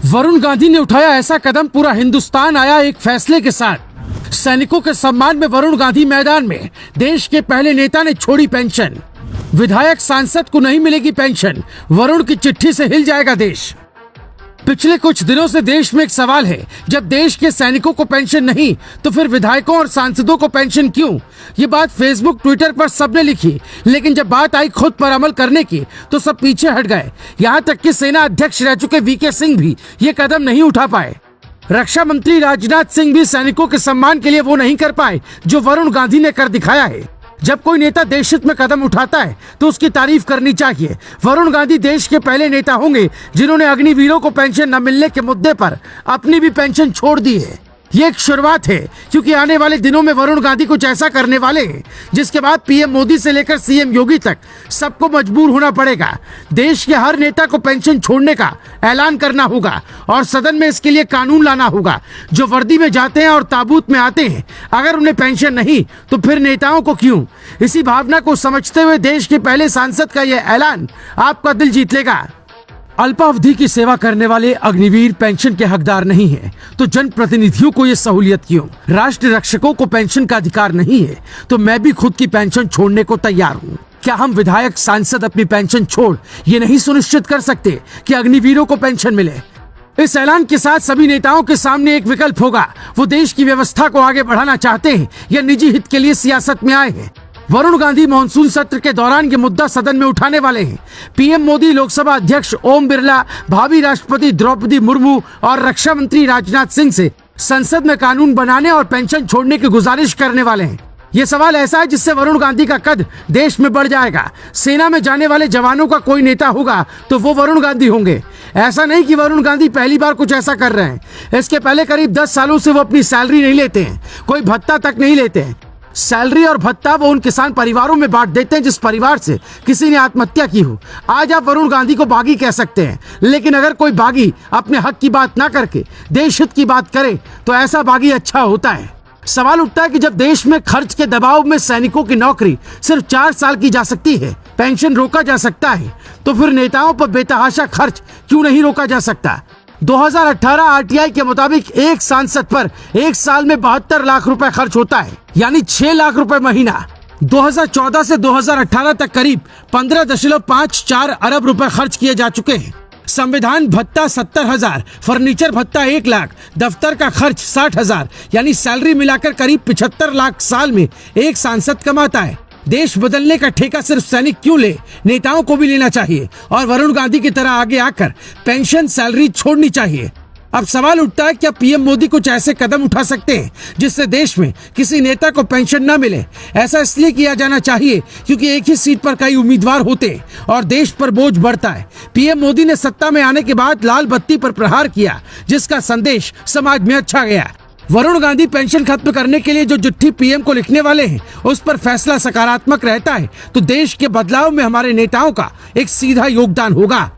वरुण गांधी ने उठाया ऐसा कदम, पूरा हिंदुस्तान आया एक फैसले के साथ। सैनिकों के सम्मान में वरुण गांधी मैदान में। देश के पहले नेता ने छोड़ी पेंशन। विधायक सांसद को नहीं मिलेगी पेंशन, वरुण की चिट्ठी से हिल जाएगा देश। पिछले कुछ दिनों से देश में एक सवाल है, जब देश के सैनिकों को पेंशन नहीं तो फिर विधायकों और सांसदों को पेंशन क्यों? ये बात फेसबुक ट्विटर पर सबने लिखी, लेकिन जब बात आई खुद पर अमल करने की तो सब पीछे हट गए। यहाँ तक कि सेना अध्यक्ष रह चुके वीके सिंह भी ये कदम नहीं उठा पाए। रक्षा मंत्री राजनाथ सिंह भी सैनिकों के सम्मान के लिए वो नहीं कर पाए जो वरुण गांधी ने कर दिखाया है। जब कोई नेता देश हित में कदम उठाता है तो उसकी तारीफ करनी चाहिए। वरुण गांधी देश के पहले नेता होंगे जिन्होंने अग्निवीरों को पेंशन न मिलने के मुद्दे पर अपनी भी पेंशन छोड़ दी है। ये एक शुरुआत है, क्योंकि आने वाले दिनों में वरुण गांधी कुछ ऐसा करने वाले हैं जिसके बाद पीएम मोदी से लेकर सीएम योगी तक सबको मजबूर होना पड़ेगा। देश के हर नेता को पेंशन छोड़ने का ऐलान करना होगा और सदन में इसके लिए कानून लाना होगा। जो वर्दी में जाते हैं और ताबूत में आते हैं, अगर उन्हें पेंशन नहीं तो फिर नेताओं को क्यों? इसी भावना को समझते हुए देश के पहले सांसद का यह ऐलान आपका दिल जीत लेगा। अल्पावधि की सेवा करने वाले अग्निवीर पेंशन के हकदार नहीं है तो जनप्रतिनिधियों को ये सहूलियत क्यों? राष्ट्र रक्षकों को पेंशन का अधिकार नहीं है तो मैं भी खुद की पेंशन छोड़ने को तैयार हूँ। क्या हम विधायक सांसद अपनी पेंशन छोड़ ये नहीं सुनिश्चित कर सकते कि अग्निवीरों को पेंशन मिले? इस ऐलान के साथ सभी नेताओं के सामने एक विकल्प होगा। वो देश की व्यवस्था को आगे बढ़ाना चाहते हैं या निजी हित के लिए सियासत में आए हैं। वरुण गांधी मॉनसून सत्र के दौरान ये मुद्दा सदन में उठाने वाले हैं। पीएम मोदी, लोकसभा अध्यक्ष ओम बिरला, भावी राष्ट्रपति द्रौपदी मुर्मू और रक्षा मंत्री राजनाथ सिंह से संसद में कानून बनाने और पेंशन छोड़ने की गुजारिश करने वाले हैं। ये सवाल ऐसा है जिससे वरुण गांधी का कद देश में बढ़ जाएगा। सेना में जाने वाले जवानों का कोई नेता होगा तो वो वरुण गांधी होंगे। ऐसा नहीं कि वरुण गांधी पहली बार कुछ ऐसा कर रहे हैं। इसके पहले करीब 10 सालों से वो अपनी सैलरी नहीं लेते हैं, कोई भत्ता तक नहीं लेते हैं। सैलरी और भत्ता वो उन किसान परिवारों में बांट देते हैं जिस परिवार से किसी ने आत्महत्या की हो। आज आप वरुण गांधी को बागी कह सकते हैं, लेकिन अगर कोई बागी अपने हक की बात ना करके देश हित की बात करे तो ऐसा बागी अच्छा होता है। सवाल उठता है कि जब देश में खर्च के दबाव में सैनिकों की नौकरी सिर्फ 4 साल की जा सकती है, पेंशन रोका जा सकता है, तो फिर नेताओं पर बेतहाशा खर्च क्यों नहीं रोका जा सकता? 2018 आरटीआई के मुताबिक एक सांसद पर एक साल में 72 लाख रुपए खर्च होता है, यानी 6 लाख रुपए महीना। 2014 से 2018 तक करीब 15.54 अरब रुपए खर्च किए जा चुके हैं। संविधान भत्ता 70,000, फर्नीचर भत्ता 1 लाख, दफ्तर का खर्च 60,000, यानी सैलरी मिलाकर करीब 75 लाख साल में एक सांसद कमाता है। देश बदलने का ठेका सिर्फ सैनिक क्यों ले? नेताओं को भी लेना चाहिए और वरुण गांधी की तरह आगे आकर पेंशन सैलरी छोड़नी चाहिए। अब सवाल उठता है, क्या पीएम मोदी कुछ ऐसे कदम उठा सकते हैं जिससे देश में किसी नेता को पेंशन न मिले? ऐसा इसलिए किया जाना चाहिए क्योंकि एक ही सीट पर कई उम्मीदवार होते हैं और देश पर बोझ बढ़ता है। पीएम मोदी ने सत्ता में आने के बाद लाल बत्ती पर प्रहार किया, जिसका संदेश समाज में अच्छा गया। वरुण गांधी पेंशन खत्म करने के लिए जो चिट्ठी पीएम को लिखने वाले हैं, उस पर फैसला सकारात्मक रहता है तो देश के बदलाव में हमारे नेताओं का एक सीधा योगदान होगा।